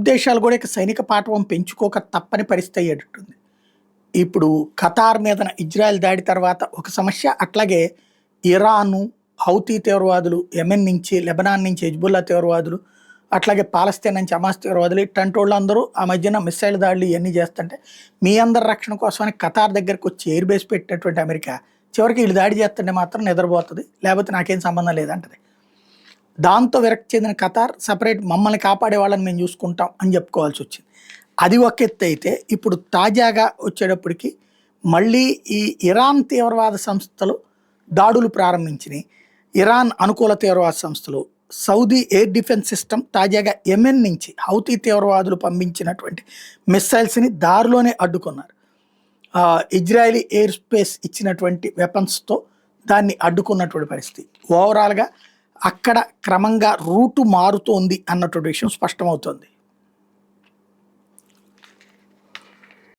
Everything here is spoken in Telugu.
అరబ్ దేశాలు కూడా ఇక సైనిక పాఠవం పెంచుకోక తప్పని పరిస్థితి అయ్యేటట్టుంది. ఇప్పుడు ఖతార్ మీదన ఇజ్రాయెల్ దాడి తర్వాత ఒక సమస్య, అట్లాగే ఇరాను, హౌతీ తీవ్రవాదులు, యెమెన్ నుంచి, లెబనాన్ నుంచి హెజ్బుల్లా తీవ్రవాదులు, అట్లాగే పాలస్తీన్ నుంచి హమాస్ తీవ్రవాదులు, ఇట్లాంటి వాళ్ళందరూ ఆ మధ్యన మిస్సైల్ దాడులు ఇవన్నీ చేస్తుంటే మీ అందరి రక్షణ కోసమని ఖతార్ దగ్గరకు వచ్చి ఎయిర్ బేస్ పెట్టినటువంటి అమెరికా చివరికి వీళ్ళు దాడి చేస్తుంటే మాత్రం నిద్రపోతుంది, లేకపోతే నాకేం సంబంధం లేదంటది. దాంతో విరక్తి చెందిన ఖతార్ సపరేట్ మమ్మల్ని కాపాడే వాళ్ళని మేము చూసుకుంటాం అని చెప్పుకోవాల్సి వచ్చింది. అది ఒక ఎత్తు అయితే, ఇప్పుడు తాజాగా వచ్చేటప్పటికి మళ్ళీ ఈ ఇరాన్ తీవ్రవాద సంస్థలు దాడులు ప్రారంభించినాయి. ఇరాన్ అనుకూల తీవ్రవాద సంస్థలు, సౌదీ ఎయిర్ డిఫెన్స్ సిస్టమ్ తాజాగా యెమెన్ నుంచి హౌతీ తీవ్రవాదులు పంపించినటువంటి మిస్సైల్స్ని దారిలోనే అడ్డుకున్నారు. ఇజ్రాయలీ ఎయిర్ స్పేస్ ఇచ్చినటువంటి వెపన్స్తో దాన్ని అడ్డుకున్నటువంటి పరిస్థితి. ఓవరాల్గా అక్కడ క్రమంగా రూటు మారుతోంది అన్నటువంటి విషయం స్పష్టమవుతోంది.